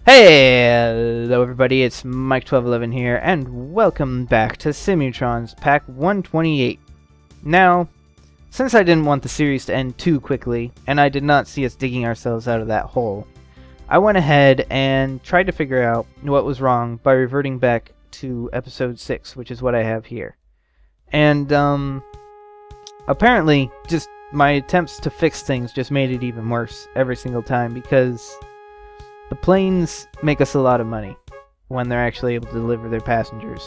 Hello everybody, it's Mike1211 here, and welcome back to Simutrans pak128. Now, since I didn't want the series to end too quickly, and I did not see us digging ourselves out of that hole, I went ahead and tried to figure out what was wrong by reverting back to episode 6, which is what I have here. And, apparently, just my attempts to fix things just made it even worse every single time, because the planes make us a lot of money when they're actually able to deliver their passengers.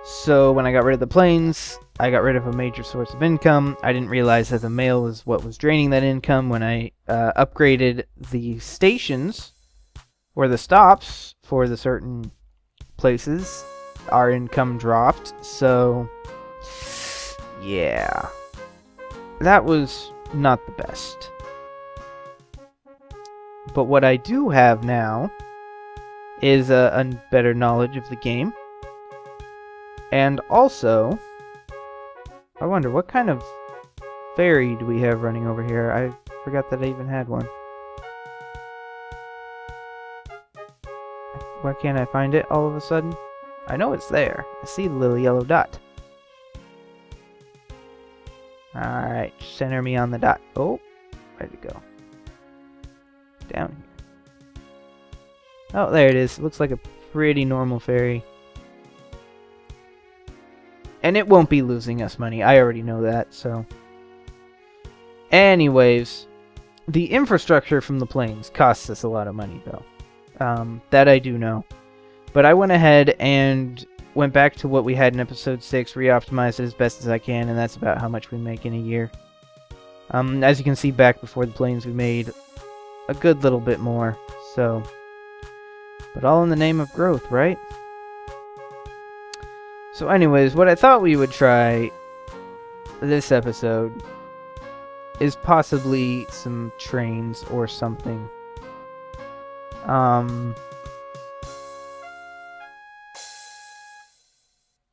So when I got rid of the planes, I got rid of a major source of income. I didn't realize that the mail was what was draining that income. When I upgraded the stations, or the stops, for the certain places, our income dropped. So, yeah. That was not the best. But what I do have now is a better knowledge of the game. And also, I wonder, what kind of ferry do we have running over here? I forgot that I even had one. Why can't I find it all of a sudden? I know it's there. I see the little yellow dot. Alright, center me on the dot. Oh, where'd it go? Down here. Oh, there it is. It looks like a pretty normal ferry. And it won't be losing us money. I already know that, so. Anyways, the infrastructure from the planes costs us a lot of money, though. That I do know. But I went ahead and went back to what we had in episode 6, re-optimized it as best as I can, and that's about how much we make in a year. As you can see, back before the planes, we made a good little bit more, so. But all in the name of growth, right? So anyways, what I thought we would try this episode is possibly some trains or something. I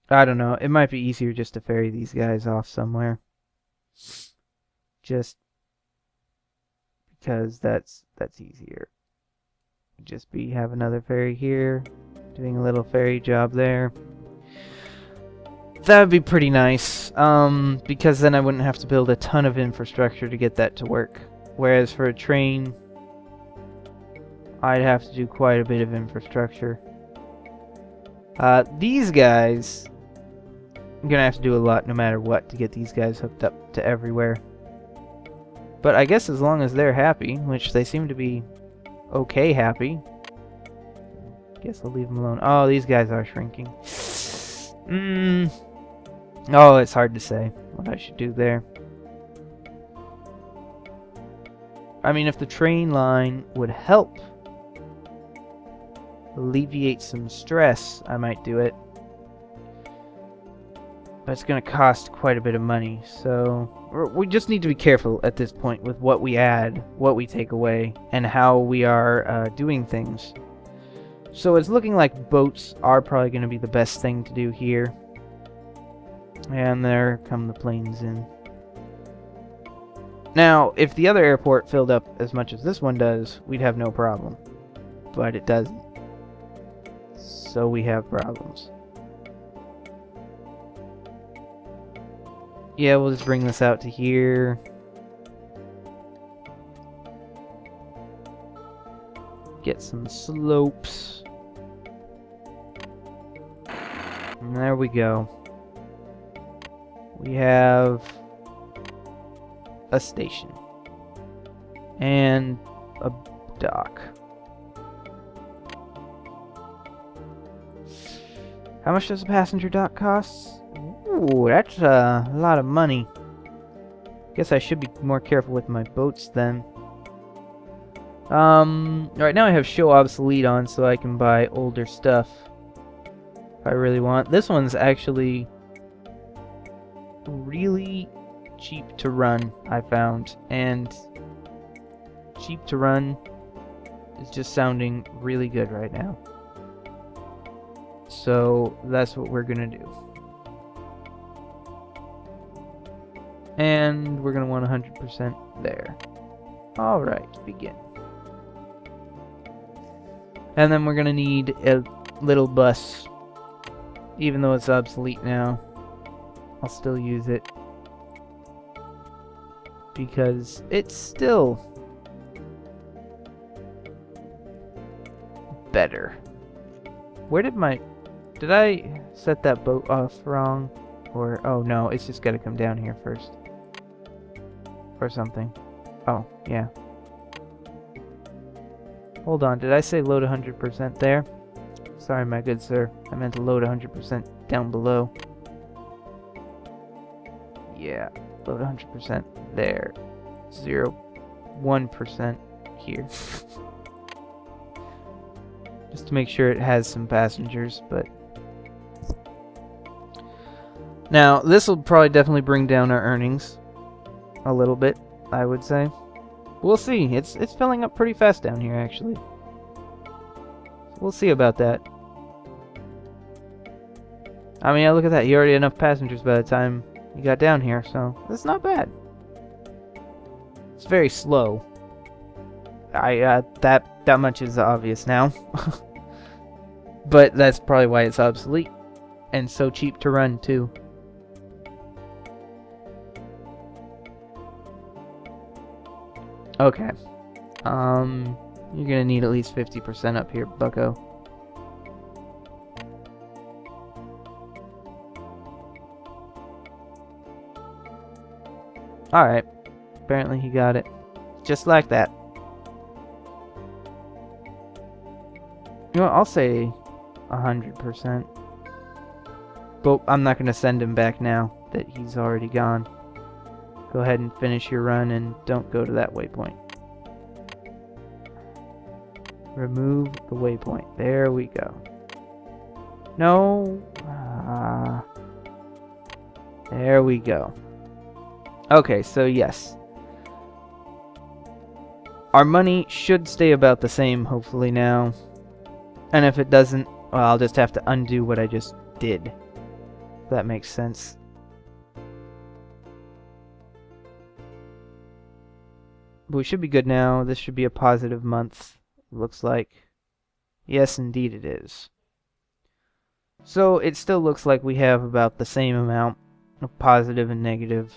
don't know. It might be easier just to ferry these guys off somewhere. Just because that's easier. Just have another ferry here, doing a little ferry job there. That would be pretty nice, because then I wouldn't have to build a ton of infrastructure to get that to work. Whereas for a train, I'd have to do quite a bit of infrastructure. These guys, I'm gonna have to do a lot no matter what to get these guys hooked up to everywhere. But I guess as long as they're happy, which they seem to be okay happy, guess I'll leave them alone. Oh, these guys are shrinking. Oh, it's hard to say what I should do there. I mean, if the train line would help alleviate some stress, I might do it. But it's going to cost quite a bit of money, so we just need to be careful at this point with what we add, what we take away, and how we are doing things. So it's looking like boats are probably going to be the best thing to do here. And there come the planes in. Now, if the other airport filled up as much as this one does, we'd have no problem. But it doesn't. So we have problems. Yeah, we'll just bring this out to here. Get some slopes. And there we go. We have a station. And a dock. How much does a passenger dock cost? Ooh, that's a lot of money. Guess I should be more careful with my boats then. Right now I have show obsolete on, so I can buy older stuff if I really want. This one's actually really cheap to run, I found, and cheap to run is just sounding really good right now. So that's what we're gonna do. And we're gonna want 100% there. Alright, begin. And then we're gonna need a little bus. Even though it's obsolete now, I'll still use it. Because it's still better. Where did my... Did I set that boat off wrong? Or... Oh no, it's just gotta come down here first. Or something. Oh, yeah. Hold on, did I say load 100% there? Sorry, my good sir. I meant to load 100% down below. Yeah, load 100% there. 1% here. Just to make sure it has some passengers, but... Now, this will probably definitely bring down our earnings. A little bit, I would say. We'll see. It's filling up pretty fast down here, actually. We'll see about that. I mean, look at that. You already had enough passengers by the time you got down here, so that's not bad. It's very slow. That much is obvious now. But that's probably why it's obsolete. And so cheap to run, too. Okay. You're gonna need at least 50% up here, bucko. Alright. Apparently he got it. Just like that. You know what, I'll say 100%. But I'm not gonna send him back now that he's already gone. Go ahead and finish your run and don't go to that waypoint. Remove the waypoint. There we go. No. There we go. Okay, so yes. Our money should stay about the same, hopefully, now. And if it doesn't, well, I'll just have to undo what I just did. If that makes sense. But we should be good now. This should be a positive month, looks like. Yes, indeed it is. So it still looks like we have about the same amount of positive and negative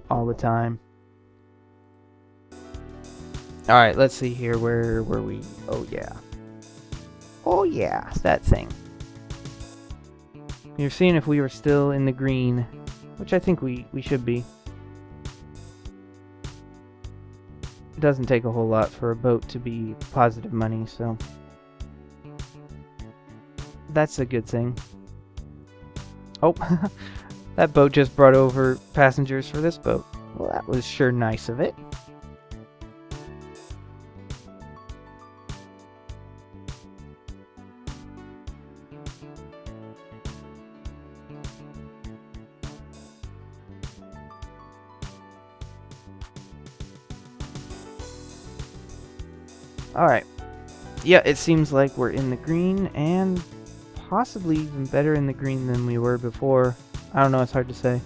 all the time. Alright, let's see here. Where were we? Oh, yeah. Oh, yeah, that thing. You're seeing if we were still in the green, which I think we should be. It doesn't take a whole lot for a boat to be positive money, so that's a good thing. Oh, that boat just brought over passengers for this boat. Well, that was sure nice of it. Alright. Yeah, it seems like we're in the green, and possibly even better in the green than we were before. I don't know, it's hard to say.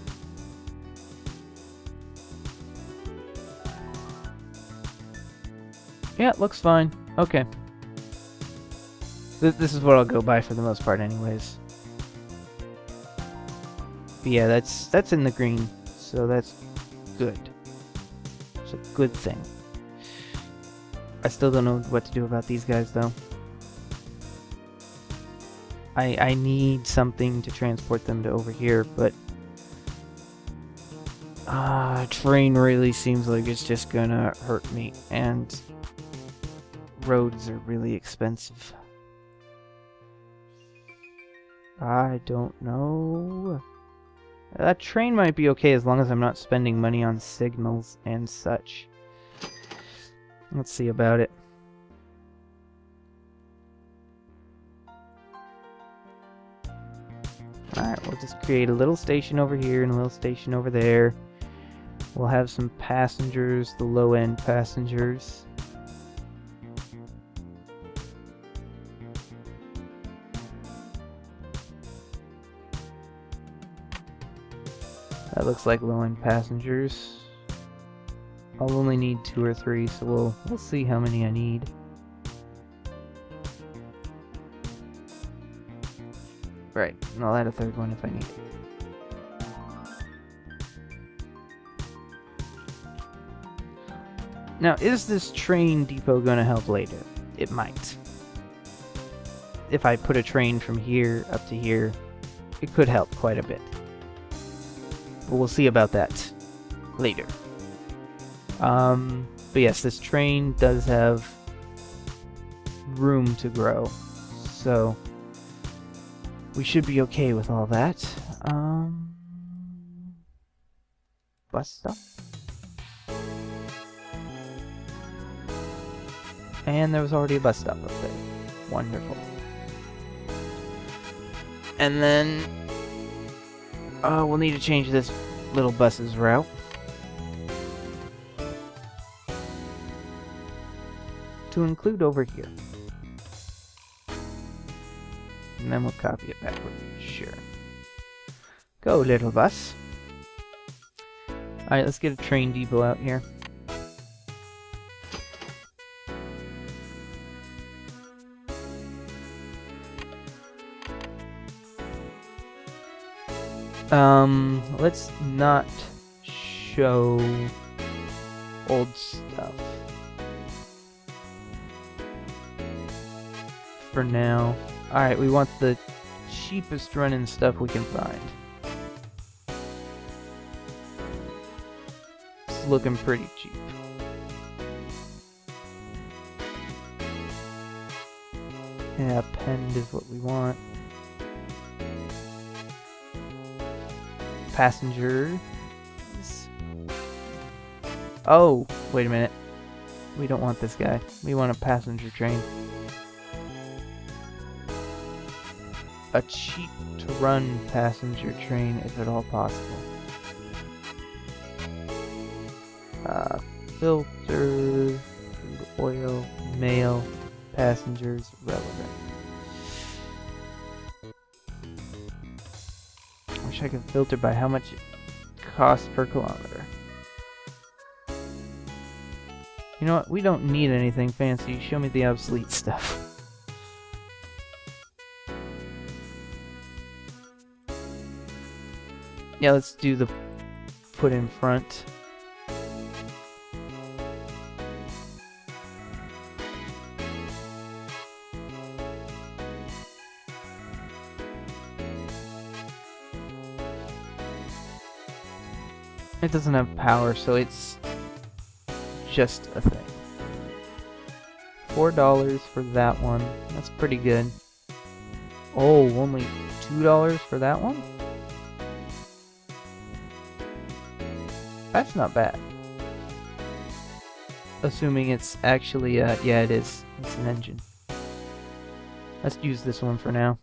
Yeah, it looks fine. Okay. This is what I'll go by for the most part anyways. But yeah, that's in the green, so that's good. It's a good thing. I still don't know what to do about these guys, though. I need something to transport them to over here, but... train really seems like it's just gonna hurt me, and... roads are really expensive. I don't know... That train might be okay as long as I'm not spending money on signals and such. Let's see about it. Alright, we'll just create a little station over here and a little station over there. We'll have some passengers, the low-end passengers. That looks like low-end passengers. I'll only need 2 or 3, so we'll see how many I need. Right, and I'll add a third one if I need it. Now, is this train depot going to help later? It might. If I put a train from here up to here, it could help quite a bit. But we'll see about that later. But yes, this train does have room to grow, so we should be okay with all that. Bus stop. And there was already a bus stop up there. Wonderful. And then we'll need to change this little bus's route. To include over here. And then we'll copy it backward. Sure. Go, little bus. Alright, let's get a train depot out here. Let's not show old stuff for now. Alright, we want the cheapest running stuff we can find. It's looking pretty cheap. Yeah, append is what we want. Passengers. Oh, wait a minute. We don't want this guy. We want a passenger train. A cheap to run passenger train, if at all possible. Filter, crude oil, mail, passengers, relevant. Wish I could filter by how much it costs per kilometer. You know what? We don't need anything fancy. Show me the obsolete stuff. Yeah, let's do the put in front. It doesn't have power, so it's just a thing. $4 for that one. That's pretty good. Oh, only $2 for that one? That's not bad. Assuming it's actually, yeah, it is. It's an engine. Let's use this one for now.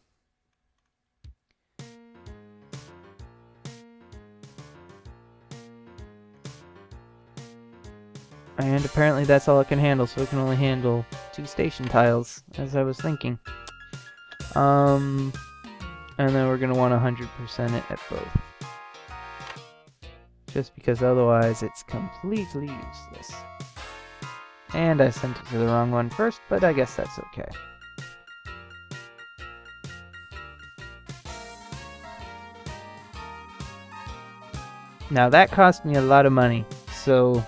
And apparently that's all it can handle, so it can only handle 2 station tiles, as I was thinking. And then we're going to want 100% it at both. Just because otherwise it's completely useless. And I sent it to the wrong one first, but I guess that's okay. Now that cost me a lot of money, so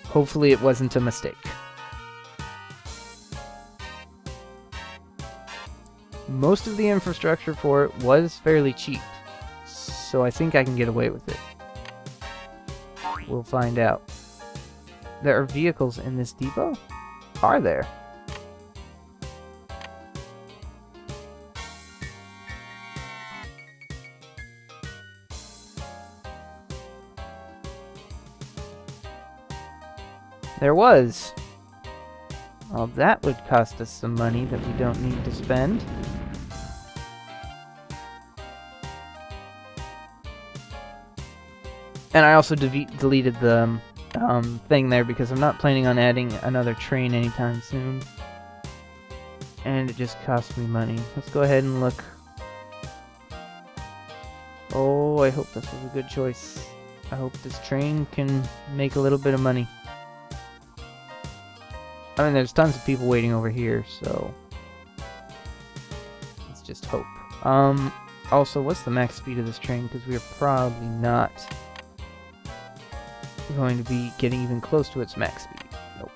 hopefully it wasn't a mistake. Most of the infrastructure for it was fairly cheap, so I think I can get away with it. We'll find out. There are vehicles in this depot? Are there? There was. Well, that would cost us some money that we don't need to spend. And I also deleted the thing there because I'm not planning on adding another train anytime soon. And it just cost me money. Let's go ahead and look. Oh, I hope this was a good choice. I hope this train can make a little bit of money. I mean, there's tons of people waiting over here, so let's just hope. Also, what's the max speed of this train? Because we are probably not going to be getting even close to its max speed. Nope.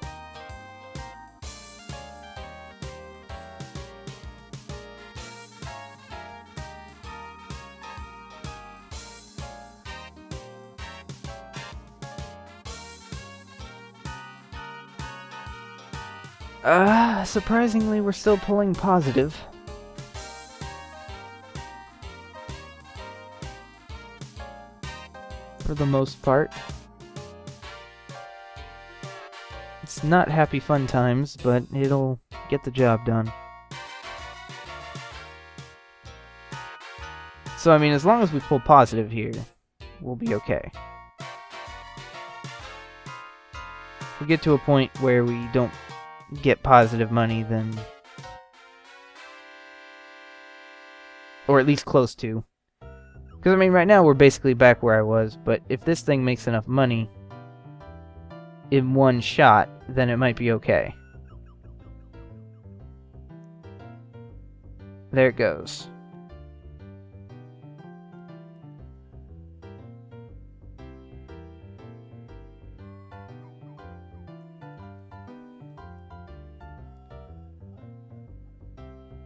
Surprisingly, we're still pulling positive. For the most part. It's not happy fun times, but it'll get the job done. So, I mean, as long as we pull positive here, we'll be okay. If we get to a point where we don't get positive money, then... or at least close to. Because, I mean, right now we're basically back where I was, but if this thing makes enough money in one shot, then it might be okay. There it goes.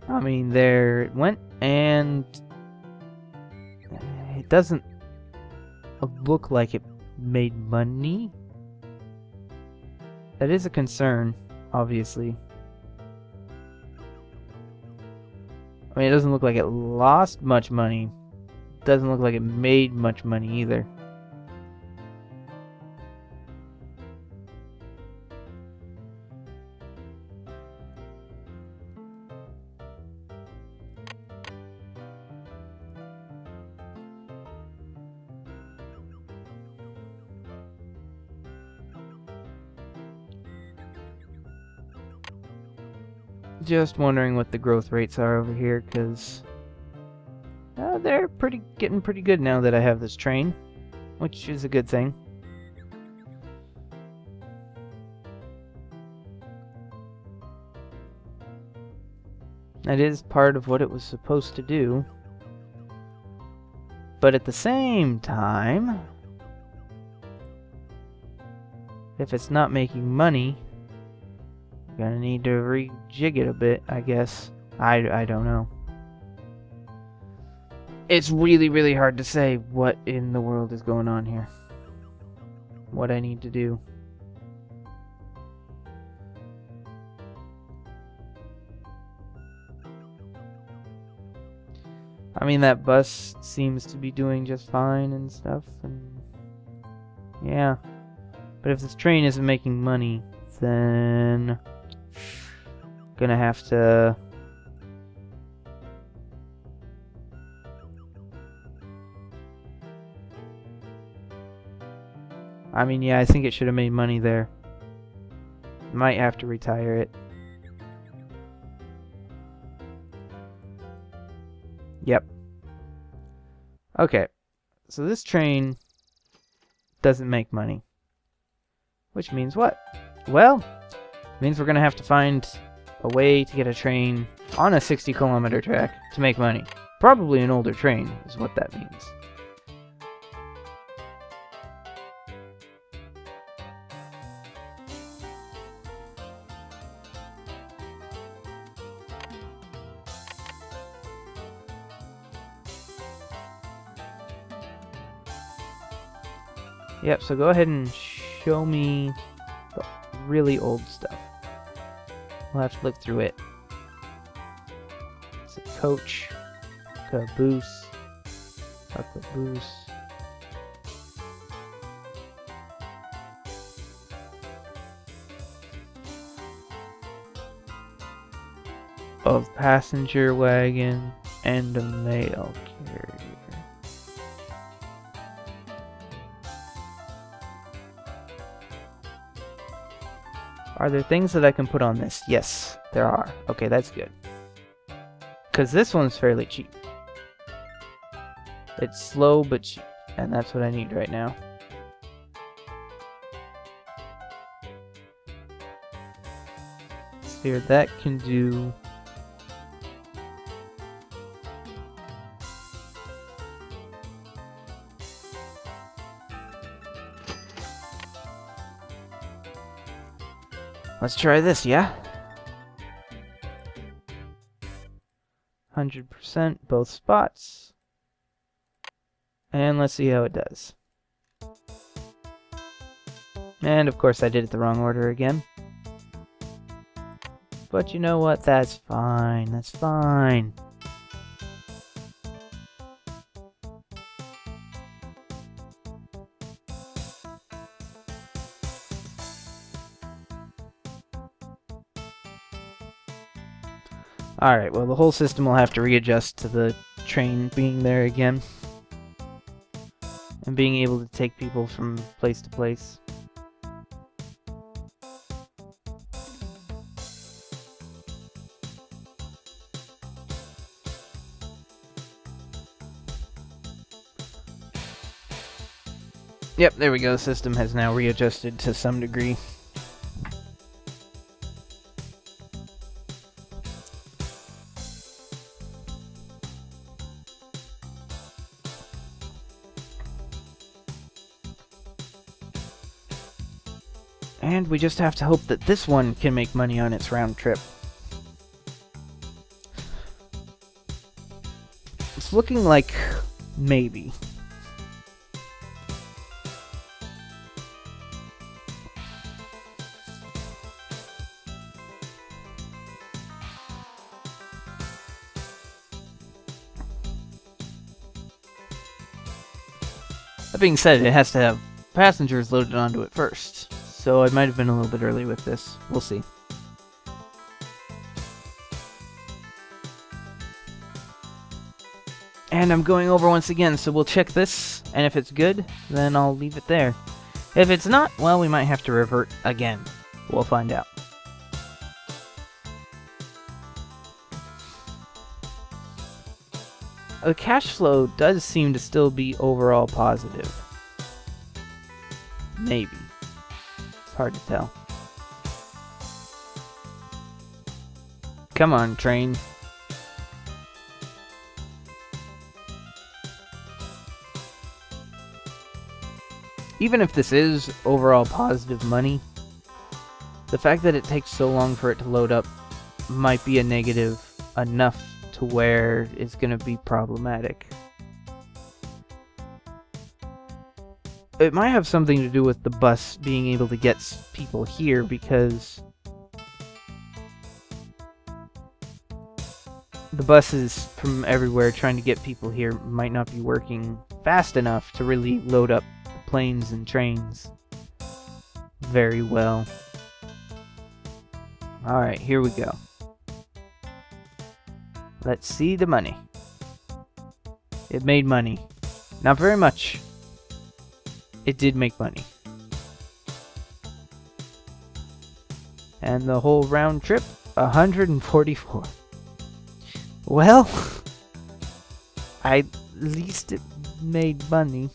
I mean, there it went, and it doesn't look like it made money. That is a concern, obviously. I mean, it doesn't look like it lost much money. It doesn't look like it made much money either. Just wondering what the growth rates are over here, because they're getting pretty good now that I have this train, which is a good thing. That is part of what it was supposed to do, but at the same time, if it's not making money, gonna need to rejig it a bit, I guess. I don't know. It's really, really hard to say what in the world is going on here. What I need to do. I mean, that bus seems to be doing just fine and stuff, and yeah. But if this train isn't making money, then gonna have to I mean, yeah, I think it should have made money there. Might have to retire it. Yep. Okay. So this train doesn't make money. Which means what? Well, it means we're gonna have to find a way to get a train on a 60-kilometer track to make money. Probably an older train is what that means. Yep, so go ahead and show me the really old stuff. We'll have to look through it. It's a coach, caboose, a caboose. Of passenger wagon and a mail carrier. Are there things that I can put on this? Yes, there are. Okay, that's good. Because this one's fairly cheap. It's slow but cheap, and that's what I need right now. So here, that can do Let's try this, yeah? 100% both spots. And let's see how it does. And of course I did it the wrong order again. But you know what? That's fine. That's fine. Alright, well the whole system will have to readjust to the train being there again. And being able to take people from place to place. Yep, there we go. The system has now readjusted to some degree. And we just have to hope that this one can make money on its round trip. It's looking like maybe. That being said, it has to have passengers loaded onto it first, so I might have been a little bit early with this. We'll see. And I'm going over once again, so we'll check this, and if it's good, then I'll leave it there. If it's not, well, we might have to revert again. We'll find out. The cash flow does seem to still be overall positive. Maybe. It's hard to tell. Come on, train. Even if this is overall positive money, the fact that it takes so long for it to load up might be a negative enough to where it's going to be problematic. It might have something to do with the bus being able to get people here, because the buses from everywhere trying to get people here might not be working fast enough to really load up the planes and trains very well. Alright, here we go. Let's see the money. It made money. Not very much. It did make money. And the whole round trip, 144. Well, at least it made money.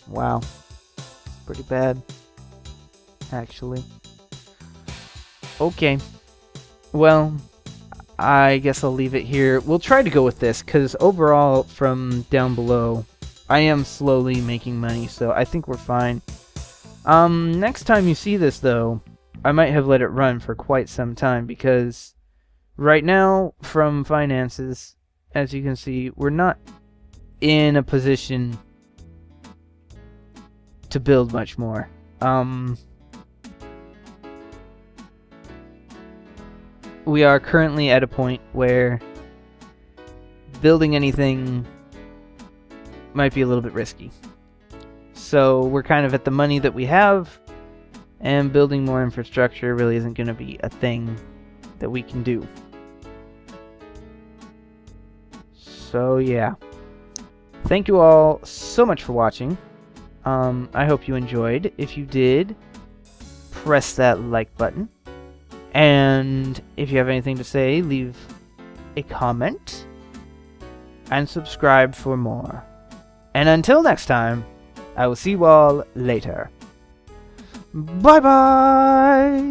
Wow. Pretty bad, actually. Okay. Well, I guess I'll leave it here. We'll try to go with this, because overall, from down below, I am slowly making money, so I think we're fine. Next time you see this, though, I might have let it run for quite some time, because right now, from finances, as you can see, we're not in a position to build much more. We are currently at a point where building anything might be a little bit risky. So we're kind of at the money that we have, and building more infrastructure really isn't going to be a thing that we can do. So yeah. Thank you all so much for watching. I hope you enjoyed. If you did, press that like button. And if you have anything to say, leave a comment. And subscribe for more. And until next time, I will see you all later. Bye-bye!